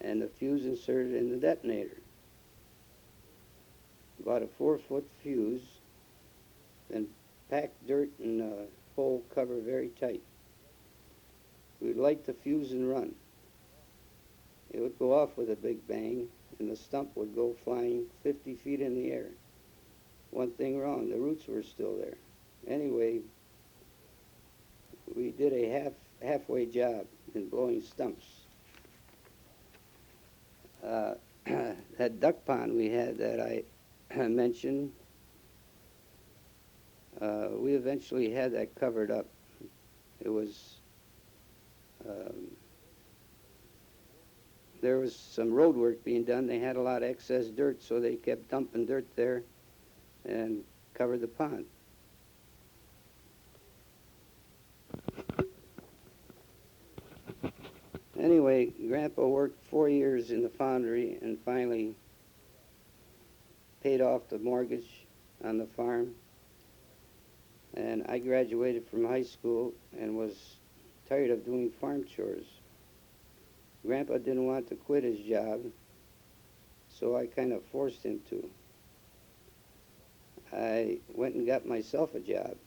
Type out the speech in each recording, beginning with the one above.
and the fuse inserted in the detonator. About a 4-foot fuse, then pack dirt in a hole cover very tight. We'd light the fuse and run. It would go off with a big bang, and the stump would go flying 50 feet in the air. One thing wrong, the roots were still there. Anyway, we did a halfway job in blowing stumps. That duck pond we had that I mentioned, we eventually had that covered up. It was, um, there was some road work being done. They had a lot of excess dirt, so they kept dumping dirt there and covered the pond. Anyway, Grandpa worked 4 years in the foundry and finally paid off the mortgage on the farm. And I graduated from high school and was tired of doing farm chores. Grandpa didn't want to quit his job, so I kind of forced him to. I went and got myself a job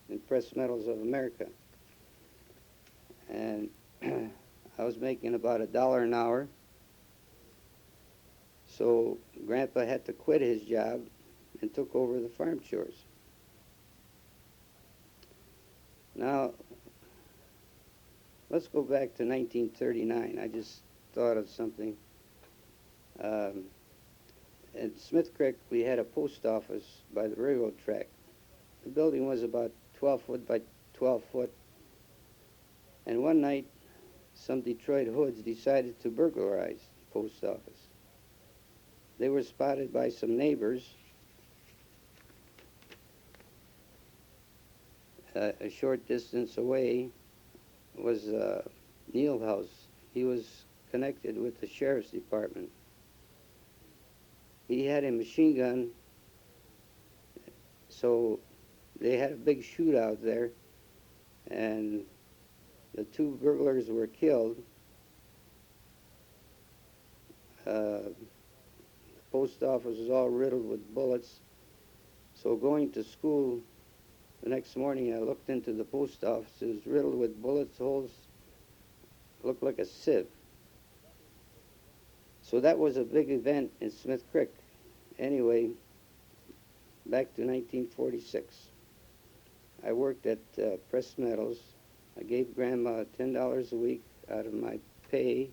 in Press Metals of America. And I was making about $1 an hour. So Grandpa had to quit his job and took over the farm chores. Now, let's go back to 1939. I just thought of something. At Smith Creek, we had a post office by the railroad track. The building was about 12 foot by 12 foot. And one night, some Detroit hoods decided to burglarize the post office. They were spotted by some neighbors a short distance away was Neil House. He was connected with the sheriff's department. He had a machine gun, so they had a big shootout there, and the two burglars were killed. The post office was all riddled with bullets. So going to school the next morning, I looked into the post office. It was riddled with bullet holes. Looked like a sieve. So that was a big event in Smith Creek. Anyway, back to 1946. I worked at Press Metals. I gave Grandma $10 a week out of my pay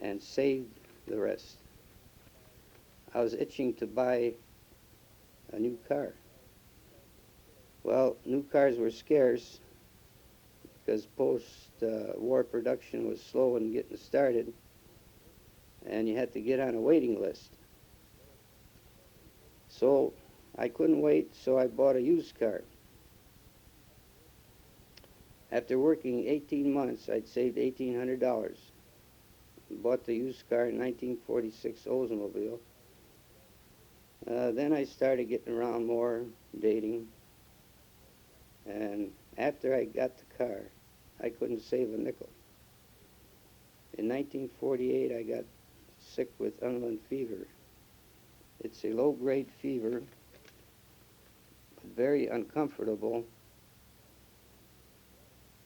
and saved the rest. I was itching to buy a new car. Well, new cars were scarce because post-war production was slow in getting started, and you had to get on a waiting list. So I couldn't wait, so I bought a used car. After working 18 months, I'd saved $1,800. Bought the used car in 1946 Oldsmobile. Then I started getting around more, dating. And after I got the car, I couldn't save a nickel. In 1948, I got sick with Unland fever. It's a low-grade fever, but very uncomfortable.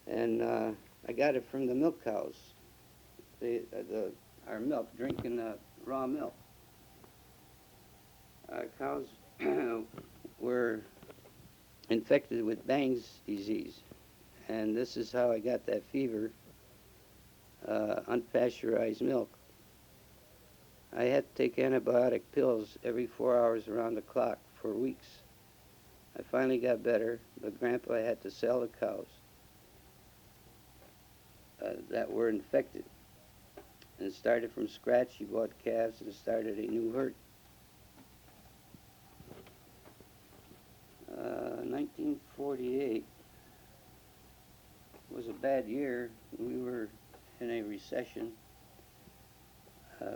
And I got it from the milk cows. Our milk, drinking raw milk. Cows were infected with Bang's disease, and this is how I got that fever, unpasteurized milk. I had to take antibiotic pills every 4 hours around the clock for weeks. I finally got better, but Grandpa had to sell the cows that were infected. And started from scratch. He bought calves and started a new herd. 1948 was a bad year. We were in a recession,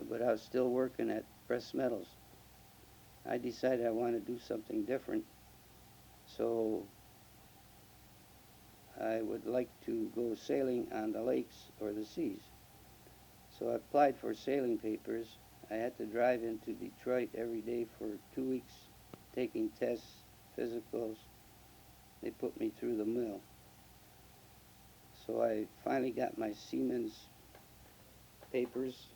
but I was still working at Press Metals. I decided I wanted to do something different, so I would like to go sailing on the lakes or the seas. So I applied for sailing papers. I had to drive into Detroit every day for 2 weeks, taking tests, physicals. They put me through the mill. So I finally got my seaman's papers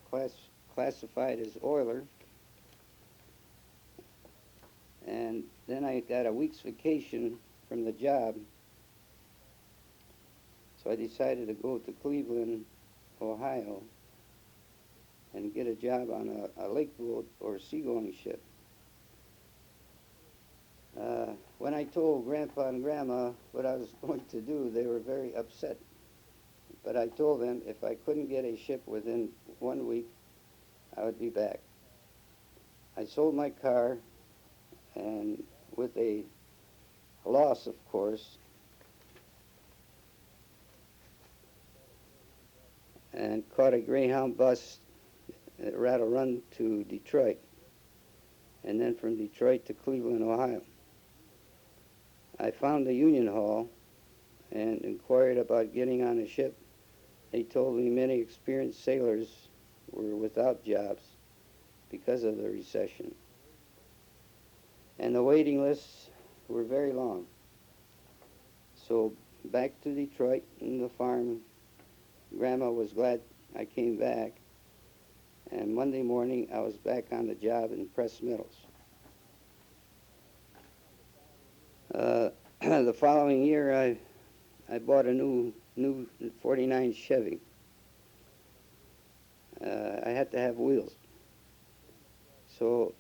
classified as oiler. And then I got a week's vacation from the job. So I decided to go to Cleveland, Ohio, and get a job on a lake boat or seagoing ship. When I told Grandpa and Grandma what I was going to do, they were very upset. But I told them if I couldn't get a ship within 1 week, I would be back. I sold my car, and with a loss, of course, and caught a Greyhound bus at Rattle Run to Detroit, and then from Detroit to Cleveland, Ohio. I found the Union Hall and inquired about getting on a ship. They told me many experienced sailors were without jobs because of the recession. And the waiting lists were very long. So back to Detroit and the farm. Grandma was glad I came back. And Monday morning, I was back on the job in Press Metals. The following year, I bought a new 49 Chevy. I had to have wheels. So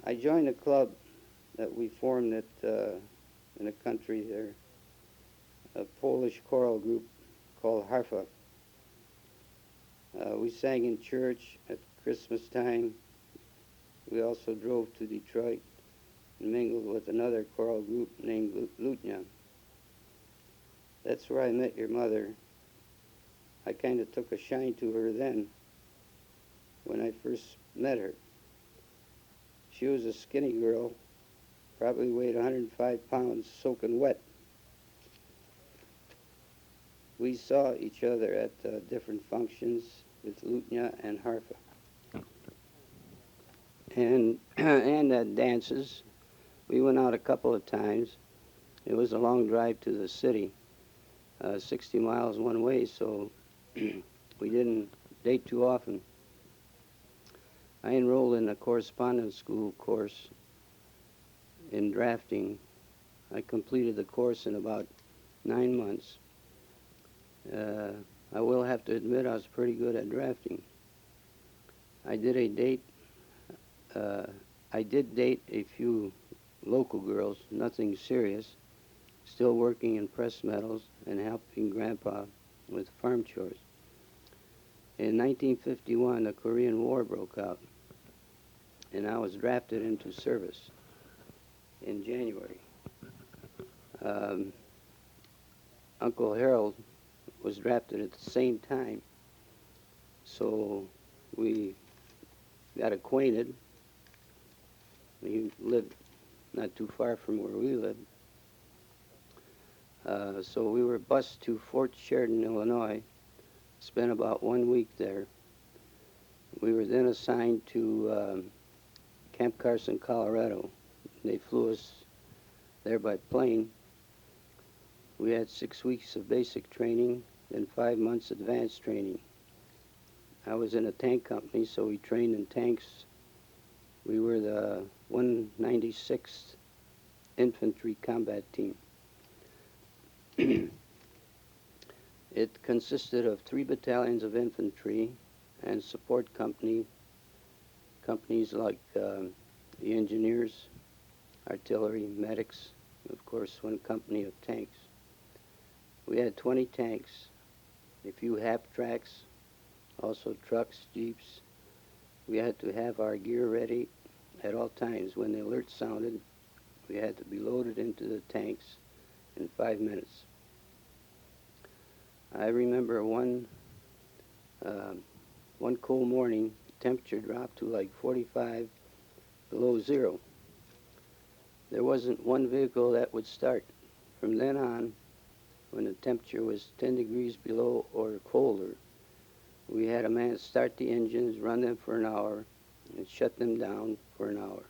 I joined a club that we formed in the country there, a Polish choral group called Harfa. We sang in church at Christmas time. We also drove to Detroit and mingled with another choral group named Lutnia. That's where I met your mother. I kind of took a shine to her then when I first met her. She was a skinny girl, probably weighed 105 pounds, soaking wet. We saw each other at different functions with Lutnia and Harfa. And at dances. We went out a couple of times. It was a long drive to the city, 60 miles one way, so we didn't date too often. I enrolled in a correspondence school course in drafting. I completed the course in about 9 months. I will have to admit I was pretty good at drafting. I did date a few local girls, nothing serious, still working in Press Metals and helping Grandpa with farm chores. In 1951, the Korean War broke out, and I was drafted into service in January. Uncle Harold was drafted at the same time, so we got acquainted. He lived not too far from where we lived. So we were bused to Fort Sheridan, Illinois, spent about 1 week there. We were then assigned to Camp Carson, Colorado. They flew us there by plane. We had 6 weeks of basic training, then 5 months advanced training. I was in a tank company, so we trained in tanks. We were the 196th Infantry Combat Team. It consisted of 3 battalions of infantry and support companies like the engineers, artillery, medics, of course, 1 company of tanks. We had 20 tanks, a few half tracks, also trucks, jeeps. We had to have our gear ready at all times. When the alert sounded, we had to be loaded into the tanks in 5 minutes. I remember one cold morning, temperature dropped to like 45 below zero. There wasn't one vehicle that would start. From then on, when the temperature was 10 degrees below or colder, We had a man start the engines, run them for an hour, and shut them down for an hour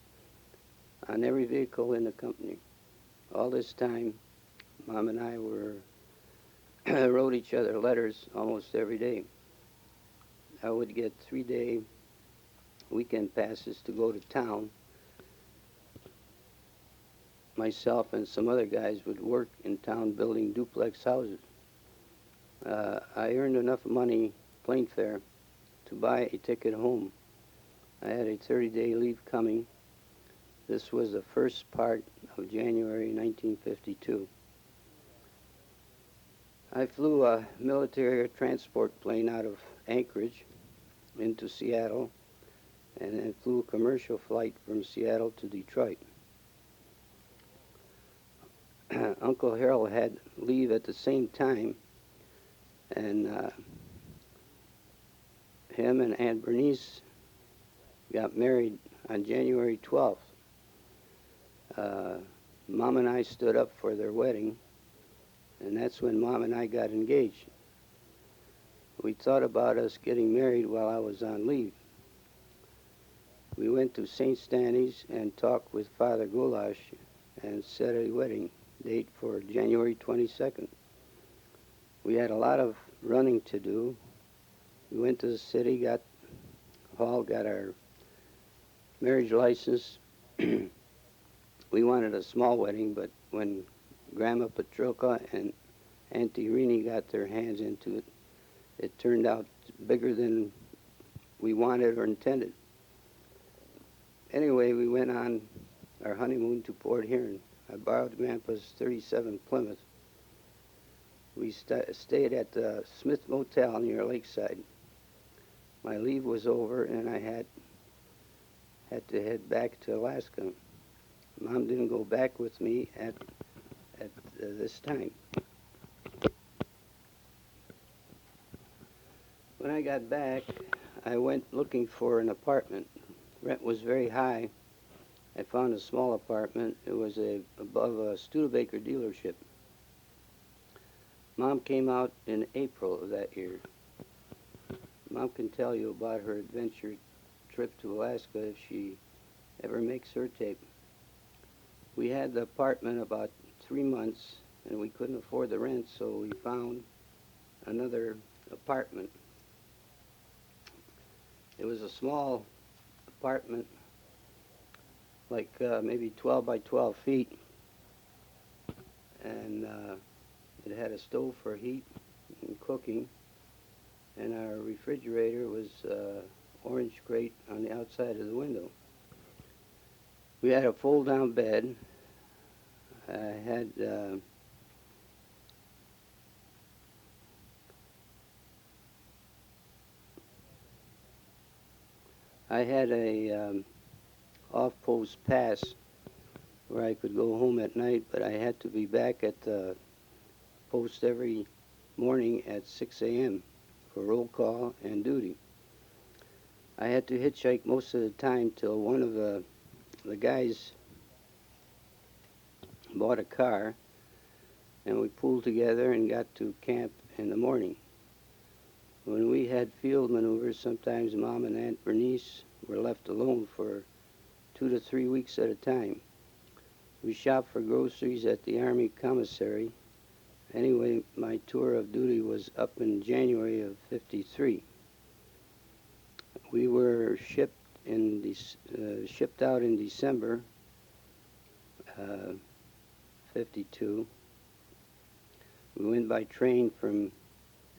on every vehicle in the company. All this time, Mom and I wrote each other letters almost every day. I would get 3-day weekend passes to go to town. Myself and some other guys would work in town building duplex houses. I earned enough money, plane fare, to buy a ticket home. I had a 30-day leave coming. This was the first part of January 1952. I flew a military air transport plane out of Anchorage into Seattle, and then flew a commercial flight from Seattle to Detroit. Uncle Harold had leave at the same time, and him and Aunt Bernice got married on January 12th. Mom and I stood up for their wedding, and that's when Mom and I got engaged. We thought about us getting married while I was on leave. We went to St. Stanley's and talked with Father Goulash and set a wedding date for January 22nd. We had a lot of running to do. We went to the city, got our marriage license. We wanted a small wedding, but when Grandma Petrilka and Auntie Rini got their hands into it, it turned out bigger than we wanted or intended. Anyway, we went on our honeymoon to Port Huron. I borrowed Grandpa's 37 Plymouth. We stayed at the Smith Motel near Lakeside. My leave was over, and I had to head back to Alaska. Mom didn't go back with me at this time. When I got back, I went looking for an apartment. Rent was very high. I found a small apartment. It was above a Studebaker dealership. Mom came out in April of that year. Mom can tell you about her adventure trip to Alaska if she ever makes her tape. We had the apartment about 3 months, and we couldn't afford the rent, so we found another apartment. It was a small apartment, like maybe 12 by 12 feet, and it had a stove for heat and cooking, and our refrigerator was orange grate on the outside of the window. We had a fold-down bed. I had a off-post pass where I could go home at night, but I had to be back at the post every morning at 6 a.m. for roll call and duty. I had to hitchhike most of the time till one of the guys bought a car, and we pulled together and got to camp in the morning. When we had field maneuvers, sometimes Mom and Aunt Bernice were left alone for 2 to 3 weeks at a time. We shopped for groceries at the Army Commissary. Anyway, my tour of duty was up in January of '53. We were shipped out in December '52. We went by train from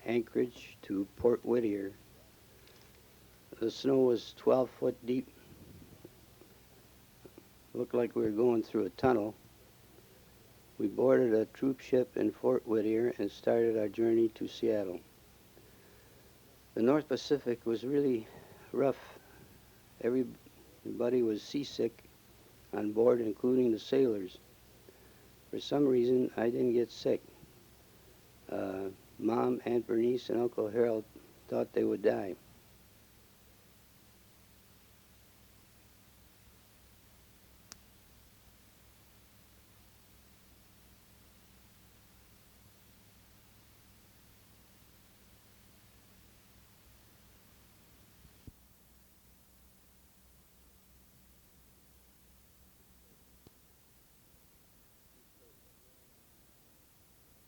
Anchorage to Port Whittier. The snow was 12 foot deep. Looked like we were going through a tunnel. We boarded a troop ship in Fort Whittier and started our journey to Seattle. The North Pacific was really rough. Everybody was seasick on board, including the sailors. For some reason, I didn't get sick. Mom, Aunt Bernice, and Uncle Harold thought they would die.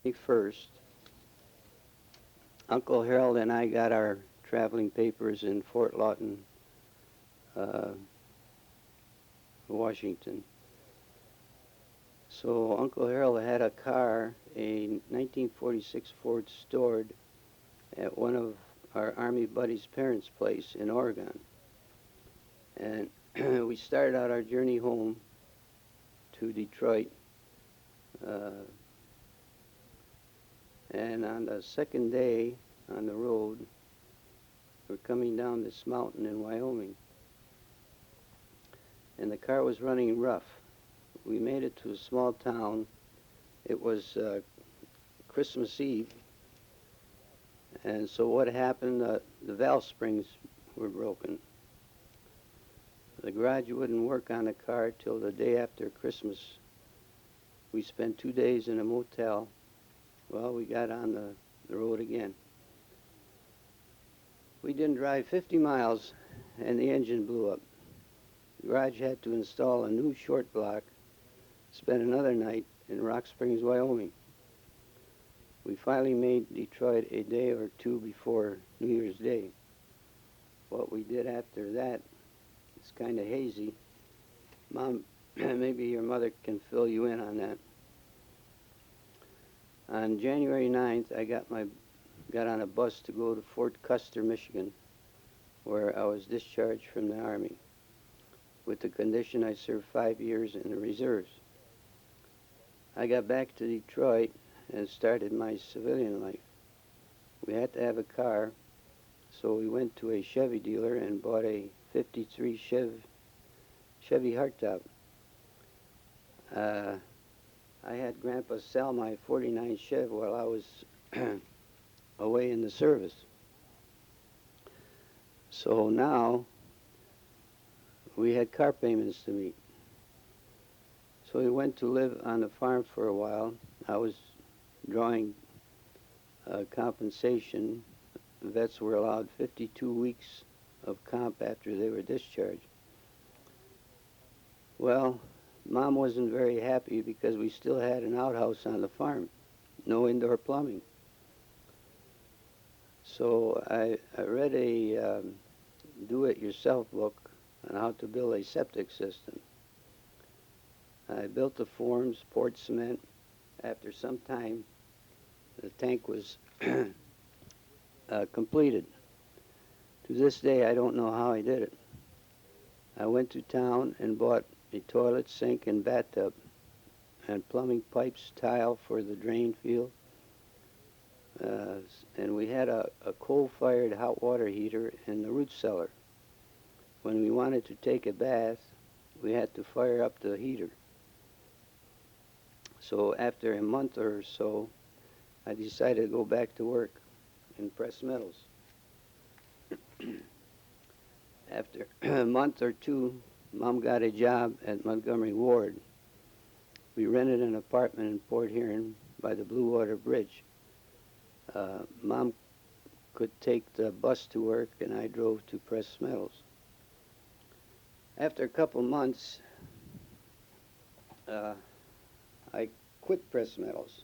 21st, Uncle Harold and I got our traveling papers in Fort Lawton, uh, Washington. So Uncle Harold had a car, a 1946 Ford stored at one of our Army buddies' parents' place in Oregon. And we started out our journey home to Detroit. Uh, and on the second day on the road, we're coming down this mountain in Wyoming. And the car was running rough. We made it to a small town. It was Christmas Eve. And so what happened, the valve springs were broken. The garage wouldn't work on the car till the day after Christmas. We spent 2 days in a motel. Well, we got on the road again. We didn't drive 50 miles and the engine blew up. The garage had to install a new short block, spent another night in Rock Springs, Wyoming. We finally made Detroit a day or two before New Year's Day. What we did after that is kind of hazy. Mom, maybe your mother can fill you in on that. On January 9th, I got on a bus to go to Fort Custer, Michigan, where I was discharged from the Army, with the condition I served 5 years in the reserves. I got back to Detroit and started my civilian life. We had to have a car, so we went to a Chevy dealer and bought a 53 Chevy hardtop. I had Grandpa sell my 49 Chev while I was away in the service. So now we had car payments to meet. So we went to live on the farm for a while. I was drawing compensation. Vets were allowed 52 weeks of comp after they were discharged. Well, Mom wasn't very happy because we still had an outhouse on the farm, no indoor plumbing. So I read a do-it-yourself book on how to build a septic system. I built the forms, poured cement. After some time, the tank was completed. To this day, I don't know how I did it. I went to town and bought a toilet, sink, and bathtub, and plumbing pipes, tile for the drain field. And we had a coal-fired hot water heater in the root cellar. When we wanted to take a bath, we had to fire up the heater. So after a month or so, I decided to go back to work in pressed metals. After a month or two, Mom got a job at Montgomery Ward. We rented an apartment in Port Huron by the Blue Water Bridge. Mom could take the bus to work, and I drove to pressed metals. After a couple months, I quit pressed metals.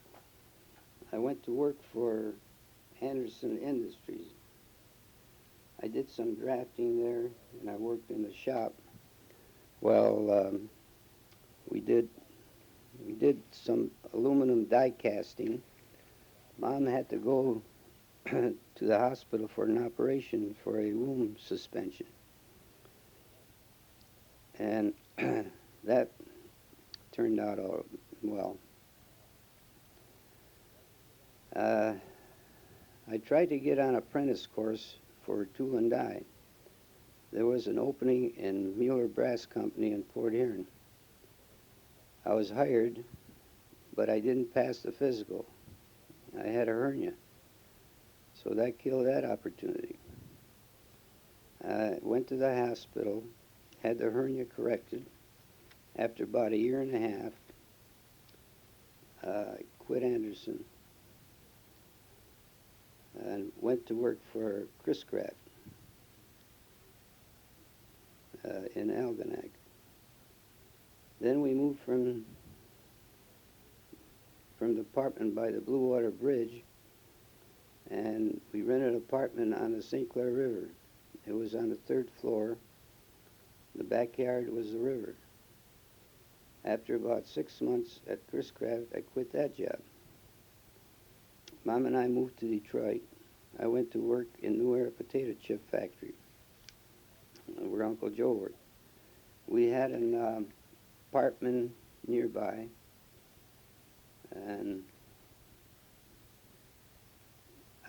I went to work for Anderson Industries. I did some drafting there, and I worked in the shop. Well, we did some aluminum die casting. Mom had to go to the hospital for an operation for a womb suspension. And that turned out all well. I tried to get on apprentice course for tool and die. There was an opening in Mueller Brass Company in Port Huron. I was hired, but I didn't pass the physical. I had a hernia, so that killed that opportunity. I went to the hospital, had the hernia corrected. After about a year and a half, I quit Anderson and went to work for Chris-Craft in Algonac. Then we moved from an apartment by the Blue Water Bridge, and we rented an apartment on the St. Clair River. It was on the third floor. The backyard was the river. After about 6 months at Chris-Craft, I quit that job. Mom and I moved to Detroit. I went to work in New Era Potato Chip Factory, where Uncle Joe worked. We had an apartment nearby, and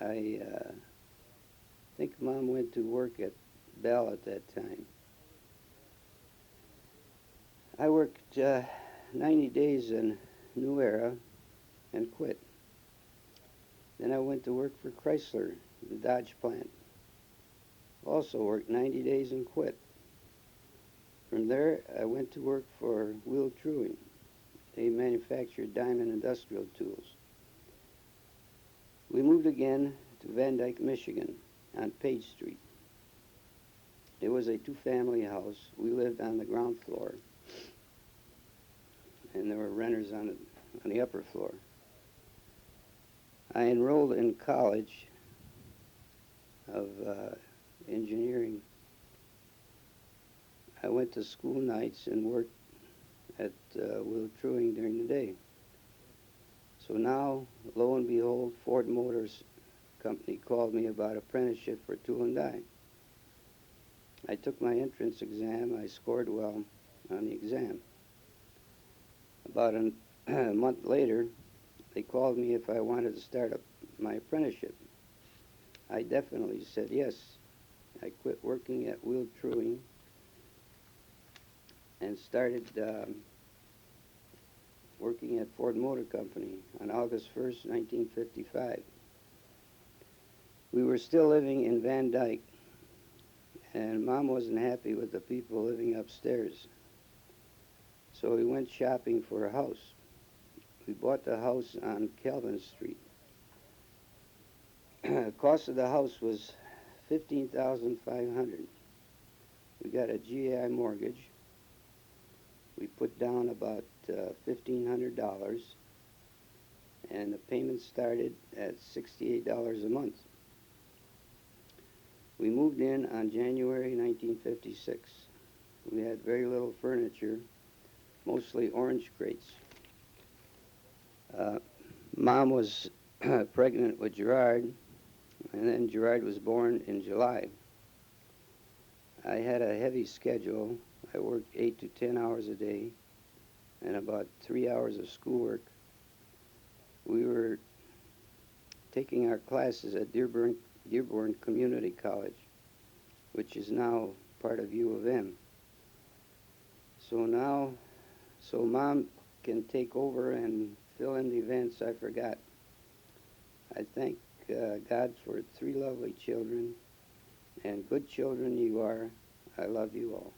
I think Mom went to work at Bell at that time. I worked 90 days in New Era and quit. Then I went to work for Chrysler, the Dodge plant. Also worked 90 days and quit. From there, I went to work for Will Truing. They manufactured diamond industrial tools. We moved again to Van Dyke, Michigan, on Page Street. It was a two-family house. We lived on the ground floor, and there were renters on the upper floor. I enrolled in college of engineering. I went to school nights and worked at Will Truing during the day. So now, lo and behold, Ford Motors Company called me about apprenticeship for tool and die. I took my entrance exam. I scored well on the exam. About a month later, they called me if I wanted to start up my apprenticeship. I definitely said yes. I quit working at Will Truing and started working at Ford Motor Company on August 1st, 1955. We were still living in Van Dyke, and Mom wasn't happy with the people living upstairs. So we went shopping for a house. We bought the house on Calvin Street. The cost of the house was $15,500. We got a GI mortgage. We put down about $1,500, and the payment started at $68 a month. We moved in on January 1956. We had very little furniture, mostly orange crates. Mom was pregnant with Gerard, and then Gerard was born in July. I had a heavy schedule. I worked 8 to 10 hours a day and about 3 hours of schoolwork. We were taking our classes at Dearborn Community College, which is now part of U of M. So Mom can take over and fill in the events I forgot. I thank God for 3 lovely children, and good children you are. I love you all.